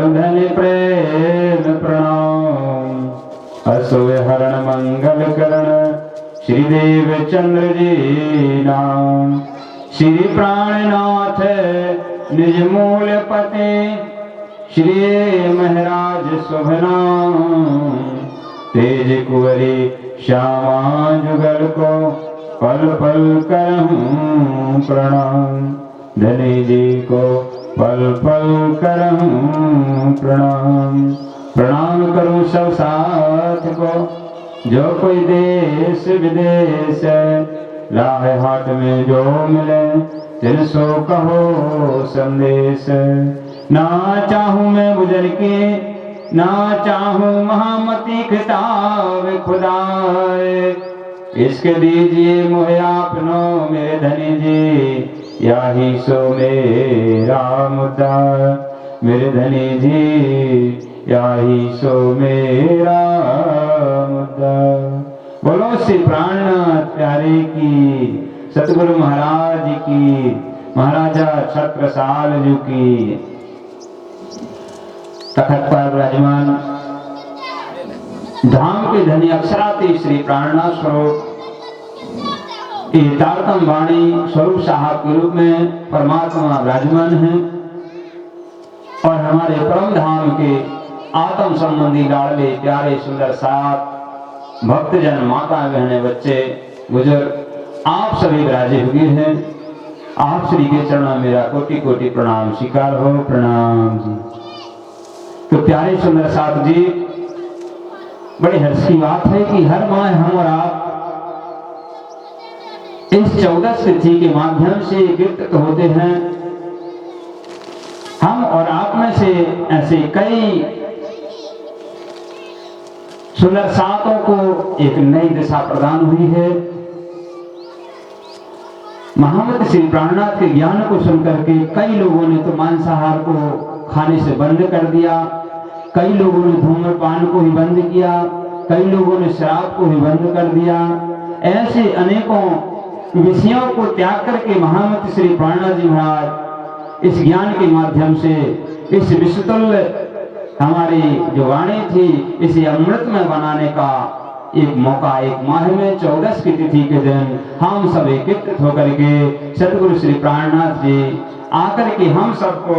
धन प्रेम प्रणाम। असुय हरण मंगल करण श्रीदेव चंद्र जी नाम। श्री प्राणनाथ निज मूल पते श्री महाराज शुभ नाम। तेज कुंवरी श्यामा जुगल को पल पल करहूँ प्रणाम। धनी जी को पल पल करहूँ प्रणाम। प्रणाम करूँ सब साथ को जो कोई देश विदेश राह हाट में जो मिले तिन सो कहो संदेश। ना चाहूँ मैं बुजर के ना चाहूँ महामती खिताब खुदाए। इसके दीजिए मोहे आपनो मेरे धनी जी याही सो मेरा मुद्दा। मेरे धनी जी याही सो मेरा मुद्दा। बोलो श्री प्राणनाथ प्यारे की, सतगुरु महाराज की, महाराजा छत्रसाल जी की। तखत पर विराजमान धाम के धनी अक्षराती श्री प्राणनाथ स्वरूप तारतम वाणी स्वरूप साहब के रूप में परमात्मा विराजमान है और हमारे परम धाम के आत्म संबंधी लाडले प्यारे सुंदर साथ भक्तजन माता बहने बच्चे बुजुर्ग आप सभी विराजे हुए हैं। आप श्री के चरणों में मेरा कोटि कोटि प्रणाम स्वीकार हो। प्रणाम जी। तो प्यारे सुंदर साथ जी, बड़े हर्ष की बात है कि हर माह हम और आप इस 14 तिथि के माध्यम से कीर्तित होते हैं। हम और आप में से ऐसे कई सुंदर सातों को एक नई दिशा प्रदान हुई है। महामती श्री प्राणनाथ के ज्ञान को सुनकर के कई लोगों ने तो मांसाहार को खाने से बंद कर दिया, कई लोगों ने धूम्रपान को ही बंद किया, कई लोगों ने शराब को ही बंद कर दिया। ऐसे अनेकों विषयों को त्याग करके महामती श्री प्राणनाथ जी महाराज इस ज्ञान के माध्यम से इस विश्वतुल्य हमारी जो वाणी थी इसे अमृत में बनाने का एक मौका, एक माह में 14 की तिथि के दिन हम सब एकत्रित होकर के सतगुरु श्री प्राणनाथ जी आकर के हम सबको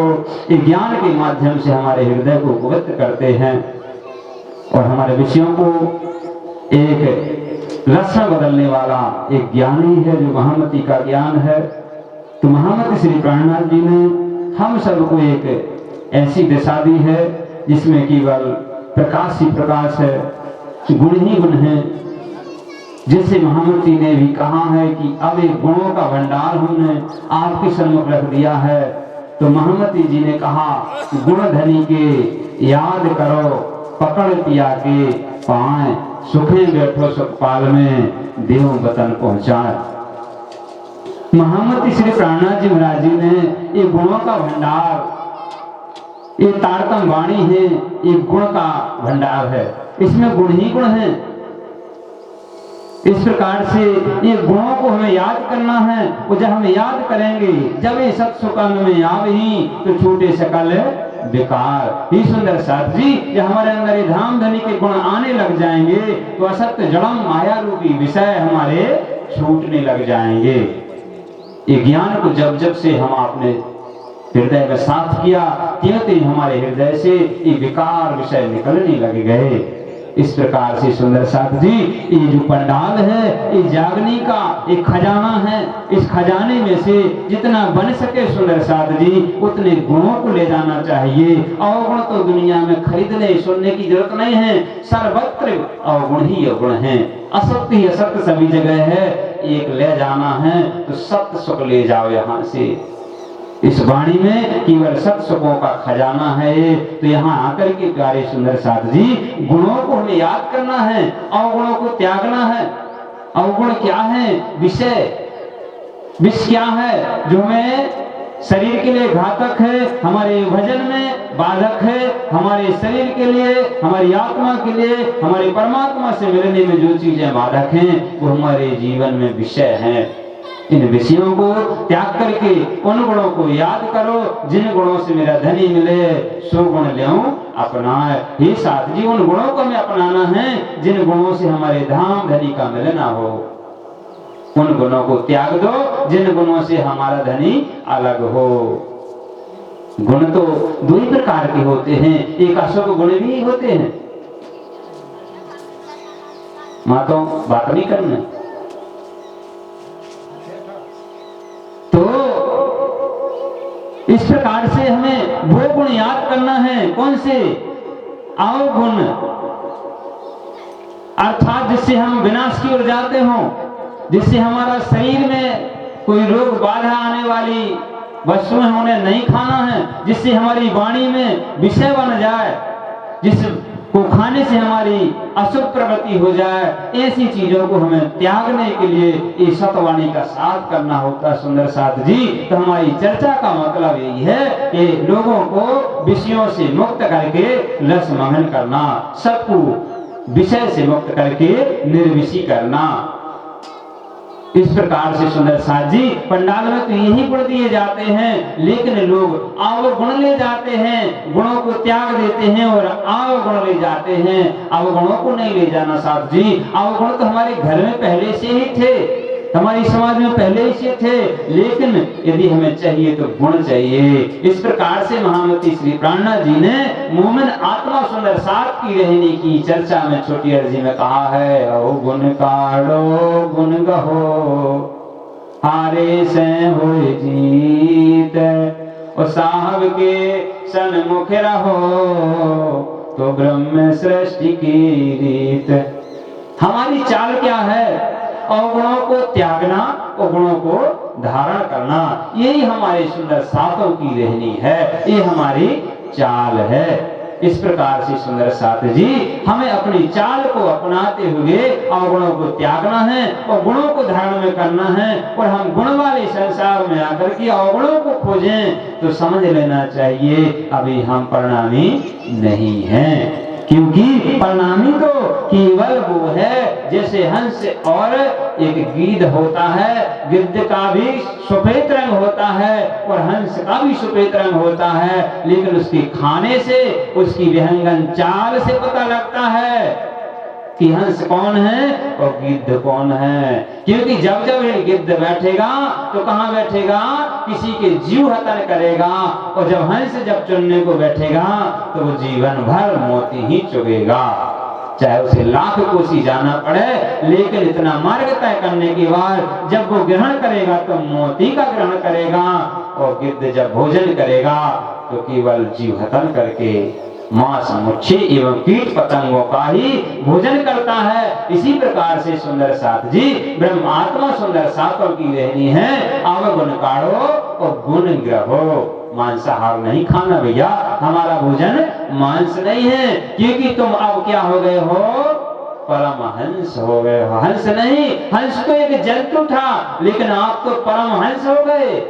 एक ज्ञान के माध्यम से हमारे हृदय को पवित्र करते हैं और हमारे विषयों को एक रस में बदलने वाला एक ज्ञान ही है जो महामती का ज्ञान है। तो महामती श्री प्राणनाथ जी ने हम सबको एक ऐसी दिशा दी है जिसमें केवल प्रकाश ही प्रकाश है, गुण ही गुण है। जैसे महामती ने भी कहा है कि अब एक गुणों का भंडार हमने आपके सम्मुख रख दिया है। तो महामती जी ने कहा गुण धनी के याद करो पकड़ पिया के पाए सुखे बैठो सुखपाल में देव वतन पहुंचाए। महामती श्री प्राणनाथ जी महाराज जी ने ये गुणों का भंडार, ये तारतम वाणी है, ये गुण का भंडार है, इसमें गुण ही गुण है। इस प्रकार से ये गुणों को हमें याद करना है और जब हम याद करेंगे जब ये सत सुकंग में आवे तो छूटे सकल बेकार। ही सुंदर साथ जी, जब हमारे अंदर ये धाम धनी के गुण आने लग जाएंगे तो असत्य जड़म माया रूपी विषय हमारे छूटने लग जाएंगे। ये ज्ञान को जब जब से हम आपने हृदय में साथ किया त्यों हमारे हृदय से ये विकार विषय निकलने लग गए। इस प्रकार से सुंदर साथ जी, ये जो पंडाल है ये जागने का एक खजाना है। इस खजाने में से जितना बन सके सुंदर साथ जी उतने गुणों को ले जाना चाहिए। अवगुण तो दुनिया में खरीदने सुनने की जरूरत नहीं है, सर्वत्र अवगुण ही अवगुण है, असत्य ही असत्य सभी जगह है। एक ले जाना है तो सत्य सुख ले जाओ यहाँ से। इस वाणी में केवल सत सुखों का खजाना है। तो यहाँ आकर के प्यारे सुंदर साथ जी गुणों को हमें याद करना है, अवगुणों को त्यागना है। अवगुण क्या है? विषय। विष क्या है? जो हमें शरीर के लिए घातक है, हमारे भजन में बाधक है, हमारे शरीर के लिए, हमारी आत्मा के लिए, हमारे परमात्मा से मिलने में जो चीजें बाधक हैं वो हमारे जीवन में विषय हैं। इन विषयों को त्याग करके उन गुणों को याद करो जिन गुणों से मेरा धनी मिले, सो गुण ल्यों अपनाए। हे साथ जी, उन गुणों को हमें अपनाना है जिन गुणों से हमारे धाम धनी का मिलना हो। उन गुणों को त्याग दो जिन गुणों से हमारा धनी अलग हो। गुण तो दो ही प्रकार के होते हैं, एक अशुभ गुण भी होते हैं। मां तो बात नहीं करना। तो इस प्रकार से हमें वो गुण याद करना है। कौन से? अवगुण, अर्थात जिससे हम विनाश की ओर जाते हो, जिससे हमारा शरीर में कोई रोग बाधा आने वाली वस्तुएं उन्हें नहीं खाना है, जिससे हमारी वाणी में विषय बन जाए, जिसको खाने से हमारी अशुभ प्रवृत्ति हो जाए, ऐसी चीजों को हमें त्यागने के लिए इस सतवाणी का साथ करना होता है। सुंदर साथ जी, तो हमारी चर्चा का मतलब यही है कि लोगों को विषयों से मुक्त करके रस मंगन करना, सबको विषय से मुक्त करके निर्विषी करना। इस प्रकार से सुंदर साथ जी, पंडाल में तो यही गुण दिए जाते हैं, लेकिन लोग अवगुण ले जाते हैं, गुणों को त्याग देते हैं और अवगुण ले जाते हैं। अवगुणों को नहीं ले जाना साथ जी। अवगुण तो हमारे घर में पहले से ही थे, हमारी समाज में पहले से थे, लेकिन यदि हमें चाहिए तो गुण चाहिए। इस प्रकार से महामती श्री प्राणनाथ जी ने मोमिन आत्मा सुंदर साथ की रहने की चर्चा में छोटी अर्जी में कहा है, ओ गुण काढ़ो गुण गहो हारे से हो जीत, और साहब के सन्मुख रहो तो ब्रह्म सृष्टि की रीत। हमारी चाल क्या है? अवगुणों को त्यागना, अवगुणों को धारण करना, यही हमारे सुंदर सातों की रहनी है, ये हमारी चाल है। इस प्रकार से सुंदर साथ जी, हमें अपनी चाल को अपनाते हुए अवगुणों को त्यागना है और गुणों को धारण में करना है। और हम गुण वाले संसार में आकर के अवगुणों को खोजें तो समझ लेना चाहिए अभी हम परिणामी नहीं हैं, क्योंकि परिणामी तो केवल वो है जैसे हंस और एक गिद्ध होता है, गिद्ध का भी सफेद रंग होता है और हंस का भी सफेद रंग होता है, लेकिन उसके खाने से, उसकी विहंगन चाल से पता लगता है कि हंस कौन है और गिद्ध कौन है। क्योंकि जब जब ये गिद्ध बैठेगा तो कहाँ बैठेगा? किसी के जीव हतन करेगा, और जब हंस जब चुनने को बैठेगा तो वो जीवन भर मोती ही चुगेगा, चाहे उसे लाख कोसी जाना पड़े, लेकिन इतना मार्ग तय करने के बाद जब वो ग्रहण करेगा तो मोती का ग्रहण करेगा, और गिद्ध जब भोजन करेगा तो केवल जीव हतन करके मांस मुच्छे एवं कीट पतंगों का ही भोजन करता है। इसी प्रकार से सुंदर साथ जी, ब्रह्म आत्मा सुंदर सातों की रहनी है। अवगुण काढ़ो और गुण ग्रहो। मांसाहार नहीं खाना भैया, हमारा भोजन मांस नहीं है, क्योंकि तुम अब क्या हो गए हो? परमहंस हो गए हो। हंस नहीं, हंस तो एक जंतु था, लेकिन आप तो परमहंस हो गए।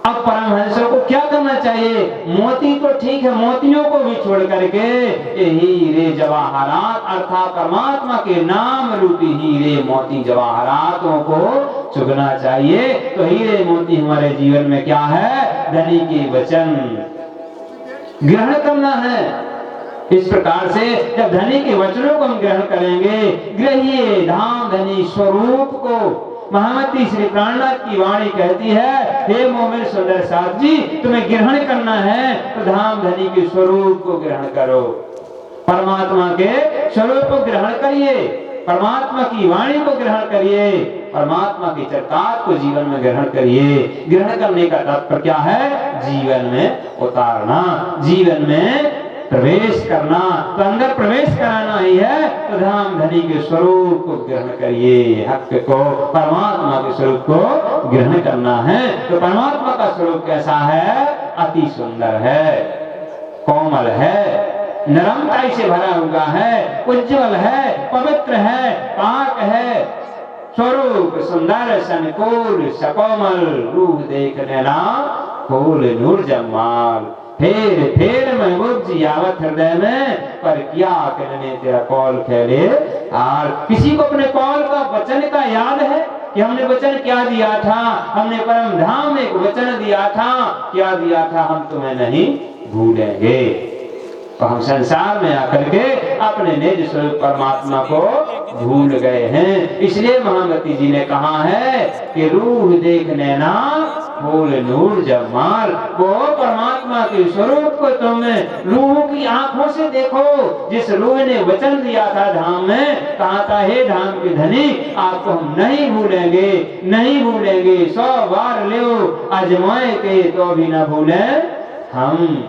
अब परमहंसों को क्या करना चाहिए? मोती तो ठीक है, मोतियों को भी छोड़ करके हीरे जवाहरात अर्थात परमात्मा के नाम रूपी हीरे मोती जवाहरातों को चुगना चाहिए। तो हीरे मोती हमारे जीवन में क्या है? धनी के वचन ग्रहण करना है। इस प्रकार से जब धनी के वचनों को हम ग्रहण करेंगे, ग्रहिए धाम धनी स्वरूप को। महामती श्री प्राणनाथ की वाणी कहती है, हे मोमिन सुंदर साथ जी, तुम्हें ग्रहण करना है तो धाम धनी के स्वरूप को ग्रहण करो, परमात्मा के स्वरूप को ग्रहण करिए, परमात्मा की वाणी को ग्रहण करिए, परमात्मा के चरकात को जीवन में ग्रहण करिए। ग्रहण करने का तात्पर्य क्या है? जीवन में उतारना, जीवन में प्रवेश करना। तो अंदर प्रवेश कराना ही है तो धाम धनी के स्वरूप को ग्रहण करिए, हक को, परमात्मा के स्वरूप को ग्रहण करना है। तो परमात्मा का स्वरूप कैसा है? अति सुंदर है, कोमल है, नरमता से भरा हुआ है, उज्जवल है, पवित्र है, पाक है, स्वरूप सुंदर सनकोल सकोमल, रूह देखने ना खोल नूर जमाल। फेर महबूब जी आवत हृदय में, पर क्या कहने तेरा कौल फैले हाल। किसी को अपने कौल का वचन का याद है कि हमने वचन क्या दिया था? हमने परम धाम में एक वचन दिया था, क्या दिया था? हम तुम्हें नहीं भूलेंगे। तो हम संसार में आकर के अपने निज स्वरूप परमात्मा को भूल गए हैं। इसलिए महामती जी ने कहा है कि रूह देख नैना खोल नूर जमाल। वो परमात्मा के स्वरूप को तुम रूह की आंखों से देखो। जिस रूह ने वचन दिया था धाम में, कहा था हे धाम के धनी, आपको हम नहीं भूलेंगे, नहीं भूलेंगे। 100 बार ले आजमाए के तो भी न भूले हम।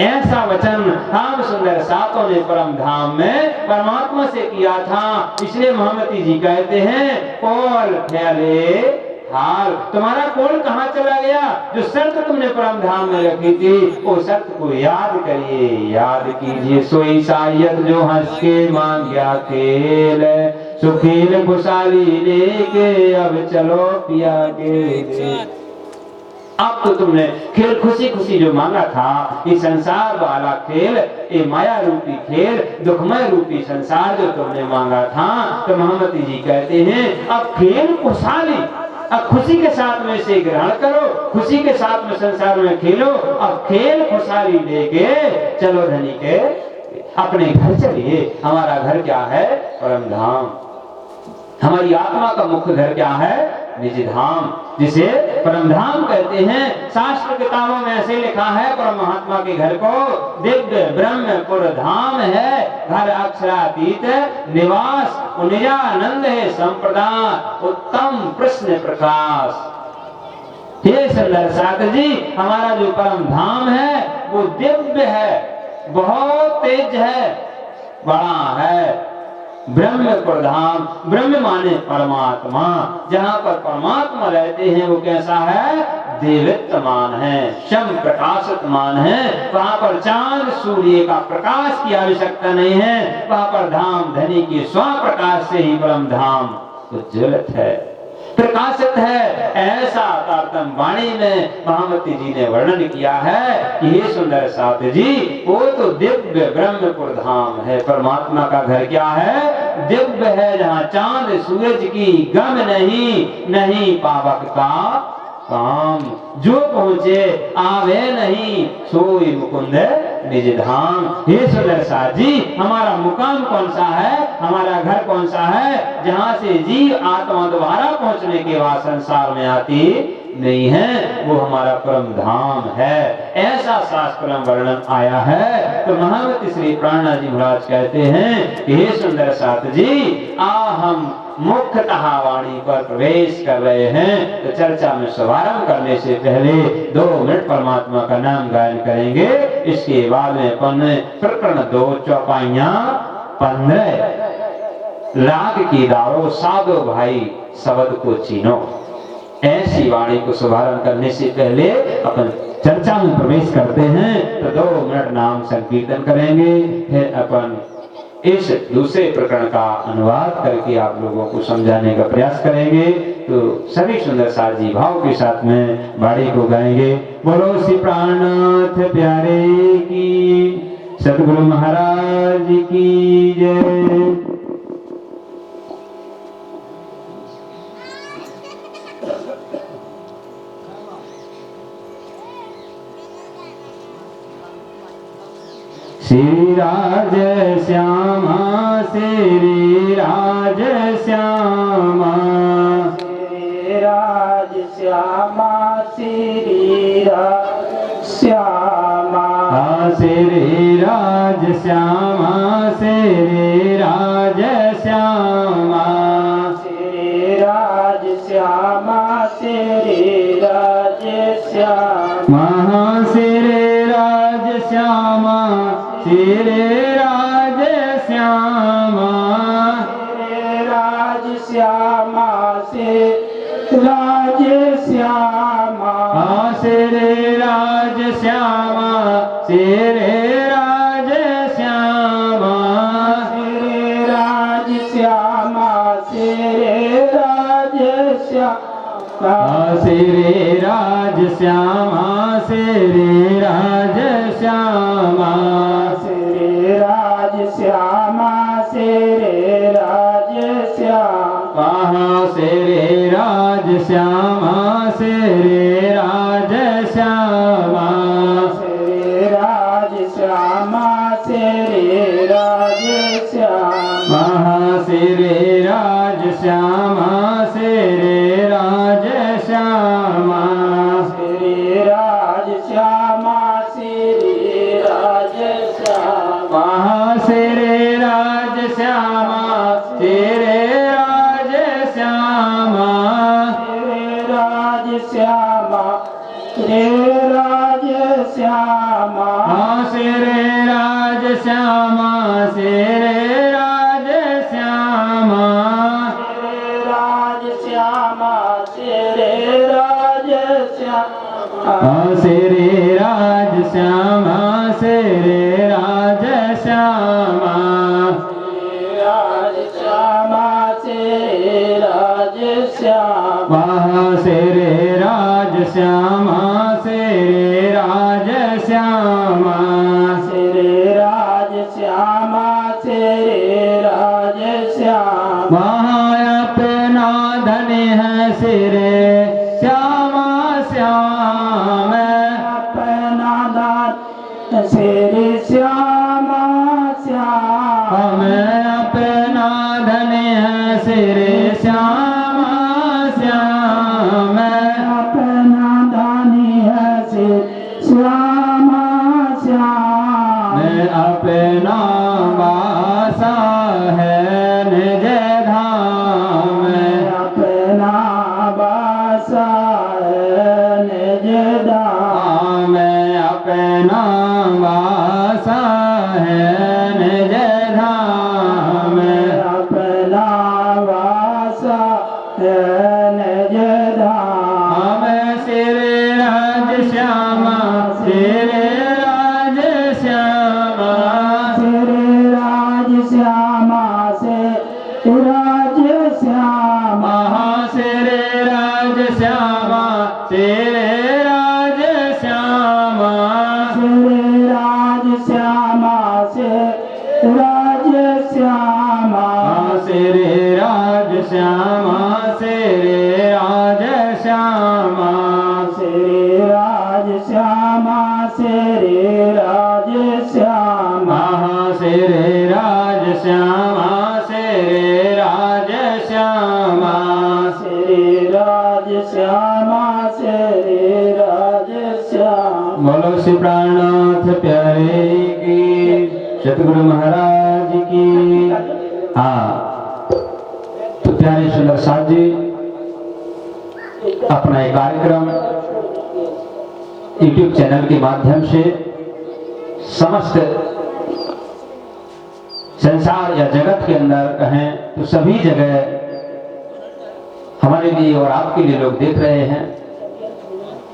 ऐसा वचन हम सुंदर सातों ने परम धाम में परमात्मा से किया था। इसलिए महामती जी कहते हैं कौल फैले हाल। तुम्हारा कौल कहाँ चला गया? जो शर्त तुमने परम धाम में रखी थी, वो शर्त को याद करिए, याद कीजिए। सोई सायत जो हंस के मांग गया खेल, सुखील खुशहाली लेके अब चलो पिया के। अब तो तुमने खेल खुशी खुशी जो मांगा था, ये संसार वाला खेल, ये माया रूपी खेल, दुखमय रूपी संसार जो तुमने मांगा था, तो महामती जी कहते हैं अब खेल खुशहाली, अब खुशी के साथ में से ग्रहण करो, खुशी के साथ में संसार में खेलो। अब खेल खुशहाली लेके चलो धनी के अपने घर चलिए। हमारा घर क्या है? परम धाम। हमारी आत्मा का मुख्य घर क्या है? निज धाम, जिसे परम धाम कहते हैं। शास्त्र किताबों में ऐसे लिखा है परम महात्मा के घर को दिव्य ब्रह्मपुर धाम है, घर अक्षरातीत निवास, निजानंद है संप्रदान, उत्तम प्रश्न प्रकाश। हे सुंदर सागर जी, हमारा जो परम धाम है वो दिव्य है, बहुत तेज है, बड़ा है। ब्रह्मपुर धाम, ब्रह्म माने परमात्मा, जहाँ पर परमात्मा रहते हैं वो कैसा है? देवत्वमान है, शम प्रकाशतमान है। वहाँ पर चांद सूर्य का प्रकाश की आवश्यकता नहीं है। वहाँ पर धाम धनी की स्वप्रकाश से ही परम धाम उज्ज्वलित है, प्रकाशित है। ऐसा तारतम वाणी में महामती जी ने वर्णन किया है कि ये सुंदर साथ जी, वो तो दिव्य ब्रह्मपुर धाम है। परमात्मा का घर क्या है? दिव्य है, जहाँ चांद सूरज की गम नहीं, नहीं पावक का काम। जो पहुंचे आवे नहीं, सोई मुकुंद निज धाम। हे सुंदर साथ जी, हमारा मुकाम कौन सा है? हमारा घर कौन सा है? जहाँ से जीव आत्मा दोबारा पहुंचने के बाद संसार में आती नहीं है, वो हमारा परम धाम है। ऐसा शास्त्र में वर्णन आया है। तो महामती श्री प्राणनाथ जी महाराज कहते हैं कि हे सुंदर साथ जी, हम मुख्यतः वाणी पर प्रवेश कर रहे हैं। तो चर्चा में शुभारंभ करने से पहले 2 मिनट परमात्मा का नाम गायन करेंगे। इसके बाद में अपन प्रकरण 2 चौपाइयां 15 राग की दारो साधो भाई शब्द को चीनो। ऐसी वाणी को शुभारंभ करने से पहले अपन चर्चा में प्रवेश करते हैं। तो 2 मिनट नाम संकीर्तन करेंगे, फिर अपन इस दूसरे प्रकरण का अनुवाद करके आप लोगों को समझाने का प्रयास करेंगे। तो सभी सुंदर साजी भाव के साथ में वाणी को गाएंगे। बोलो श्री प्राणनाथ प्यारे की, सतगुरु महाराज की जय। श्री राज श्यामा, श्री राज श्यामा, श्री राज श्यामा, श्री राज श्यामा, श्री राज श्यामा, श्री राज श्यामा, श्री राज श्यामा, श्री राज श्यामा, श्री राज श्यामा, श्री राज श्यामा, श्री राज श्यामा, श्री राज श्यामा, श्री राज श्यामा, श्री राज श्यामा, श्री राज श्यामा, श्री राज श्यामा, श्री राज श्यामा, श्री राज श्यामा श्री राज श्यामा श्री राज श्यामा कहाँ श्री राज श्यामा श्री राज श्यामा श्री राज श्यामा श्री राज श्यामा कहाँ श्री राज श्यामा श्री राज श्यामा श्री राज श्यामा श्री राज श्यामा कहाँ श्री राज श्यामा श्री राज श्यामा श्री राज श्यामा श्री राज श्यामा कहाँ श्री राज श्यामा श्री राज श्यामा श्री राज श्यामा श्री राज श्यामा कहाँ श्री राज श्यामा श्री राज श्यामा श्री राज श्यामा श्री राज श्यामा कहाँ श्री राज श्यामा श्री राज श्यामा श्री राज श्यामा श्री राज श्यामा वहाँ अपना धन है श्री श्यामा श्याम अपना दान श्री श्यामा श्यामा हमें अपना धन है श्री श्यामा श्याम अपना दानी है श्री श्यामा श्यामा मैं अपना वासा है निज धाम अपना बासा है निज दाम मैं अपना वासा है निज धाम अपना वासा है निज दाम हम श्री राज श्यामा श्री राज श्यामा श्री राज श्यामा से राज श्यामा महा श्री राज श्यामा श्री राज श्यामा श्री राज श्यामा से राज श्यामा श्री राज श्यामा श्री राज श्यामा श्री राज श्यामा श्री राज श्यामा महा श्री राज श्यामा श्री राज श्यामा श्री राज श्यामा श्री राज श्यामा बोलो श्री प्राणनाथ प्यारे की सतगुरु महाराज की। हाँ, तो प्यारे सुंदर साथ जी अपना एक कार्यक्रम YouTube चैनल के माध्यम से समस्त संसार या जगत के अंदर कहें तो सभी जगह हमारे लिए और आपके लिए लोग देख रहे हैं।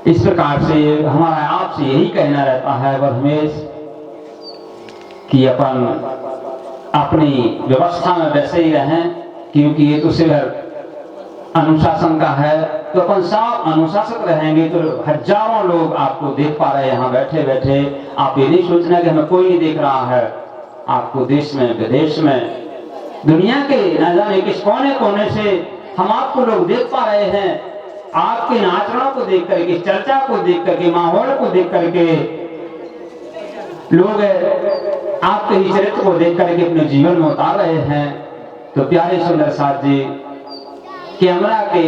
इस प्रकार से हमारा आपसे यही कहना रहता है बदहमेश कि अपन अपनी व्यवस्था में वैसे ही रहें, क्योंकि ये तो सिर्फ अनुशासन का है। तो अपन साफ अनुशासित रहेंगे तो हजारों लोग आपको देख पा रहे हैं यहाँ बैठे बैठे। आप ये नहीं सोचना कि हमें कोई नहीं देख रहा है। आपको देश में विदेश में दुनिया के न जाने किस कोने कोने से हम आपको लोग देख पा रहे हैं। आपके इन आचरणों को देख करके, चर्चा को देख करके, माहौल को देख करके लोग आपके ही चरित्र को देख करके अपने जीवन में उतार रहे हैं। तो प्यारे सुंदर साथ जी, कैमरा के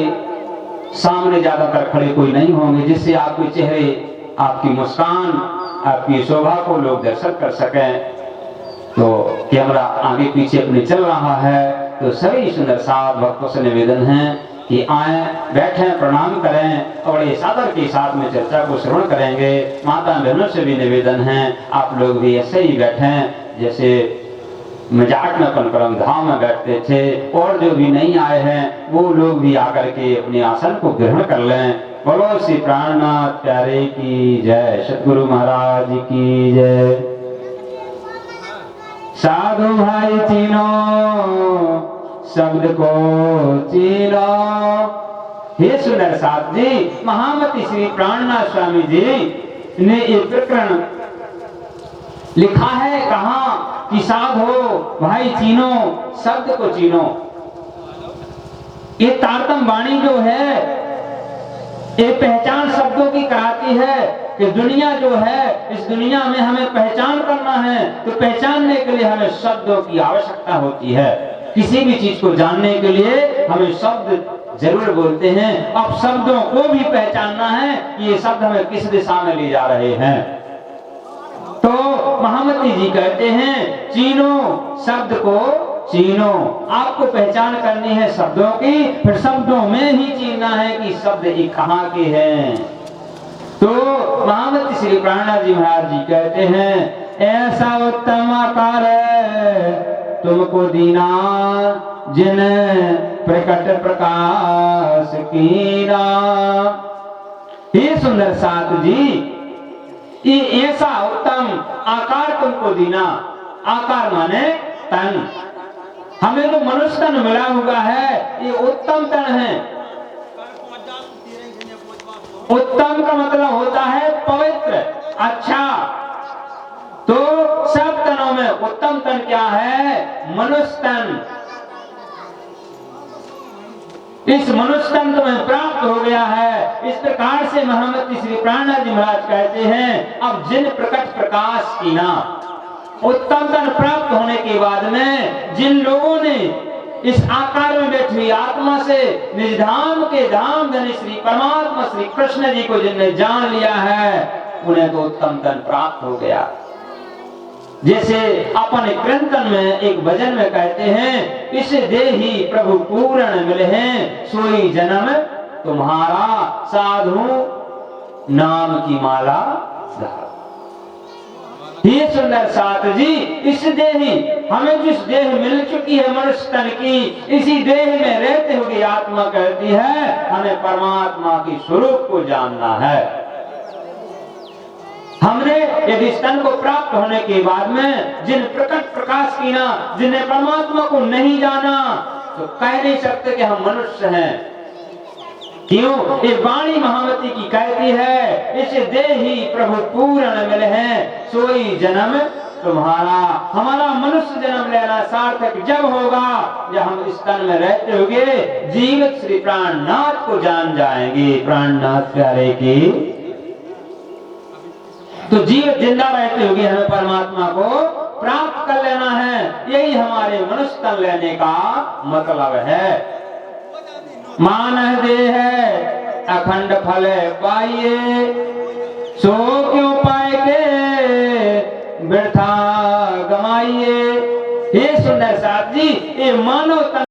सामने ज्यादातर खड़े कोई नहीं होंगे जिससे आपके चेहरे, आपकी मुस्कान, आपकी शोभा को लोग दर्शक कर सकें। तो कैमरा आगे पीछे अपने चल रहा है। तो सभी सुंदर साथ भक्तों से निवेदन है कि आए, बैठे, प्रणाम करें और बड़े सादर के साथ में चर्चा को श्रवण करेंगे। माता बहनों से भी निवेदन है आप लोग भी ऐसे ही बैठें जैसे मजाक में अपन परम धाम में बैठते थे। और जो भी नहीं आए हैं वो लोग भी आकर के अपने आसन को ग्रहण कर लें। बोलो श्री प्राणनाथ प्यारे की जय, सतगुरु महाराज की जय। साधु भाई चीनो, शब्द को चीनो। हे सुंदर साथ जी, महामती श्री प्राणनाथ स्वामी जी ने ये प्रकरण लिखा है। कहा कि साधो भाई चीनो, शब्द को चीनो। ये तारतम वाणी जो है ये पहचान शब्दों की कराती है कि दुनिया जो है, इस दुनिया में हमें पहचान करना है तो पहचानने के लिए हमें शब्दों की आवश्यकता होती है। किसी भी चीज को जानने के लिए हमें शब्द जरूर बोलते हैं। अब शब्दों को भी पहचानना है कि ये शब्द हमें किस दिशा में ले जा रहे हैं। तो महामती जी कहते हैं चीनो, शब्द को चीनो। आपको पहचान करनी है शब्दों की, फिर शब्दों में ही चीनना है कि शब्द ये कहाँ के हैं। तो महामती श्री प्राणनाथ जी महाराज जी कहते हैं ऐसा उत्तम आकार तुमको दीना जिन प्रकट प्रकाश कीना। हे सुंदर साथ जी, ये ऐसा उत्तम आकार तुमको दीना। आकार माने तन। हमें तो मनुष्य तन मिला हुआ है, ये उत्तम तन है। उत्तम का मतलब होता है पवित्र, अच्छा। तो सब तनों में उत्तम तन क्या है? मनुष्य तन। इस मनुष्य तन तुम्हें प्राप्त हो गया है। इस प्रकार से महामती श्री प्राणनाथ जी महाराज कहते हैं अब जिन प्रकट प्रकाश की ना, उत्तम तन प्राप्त होने के बाद में जिन लोगों ने इस आकार में बैठी हुई आत्मा से निज धाम के धाम धनी श्री परमात्मा श्री कृष्ण जी को जिनने जान लिया है, उन्हें तो उत्तम तन प्राप्त हो गया। जैसे अपन कीर्तन में एक भजन में कहते हैं इस देही प्रभु पूर्ण मिले हैं, सोई जन्म तुम्हारा साधु नाम की माला धारा। ये सुंदर साथ जी, इस देही हमें जिस देह मिल चुकी है मनुष्य तन की, इसी देह में रहते हुए आत्मा कहती है हमें परमात्मा की स्वरूप को जानना है। हमने यदि इस तन को प्राप्त होने के बाद में जिन प्रकट प्रकाश की ना, जिन्हें परमात्मा को नहीं जाना, तो कह नहीं सकते कि हम मनुष्य हैं। क्यों? ये वाणी महामती की कहती है इस देही प्रभु पूर्ण मिले हैं, सोई जन्म तुम्हारा। हमारा मनुष्य जन्म लेना सार्थक जब होगा जब हम इस तन में रहते हुए जीवित श्री प्राणनाथ को जान जाएंगे। प्राणनाथ प्यारे की तो जीवित जिंदा रहते हुए हमें परमात्मा को प्राप्त कर लेना है। यही हमारे मनुष्य तन लेने का मतलब है। मान देह अखंड फल पाइए, सो क्यों पाए के वृथा गमाइए। हे सुंदर साथ जी, ये मानव तन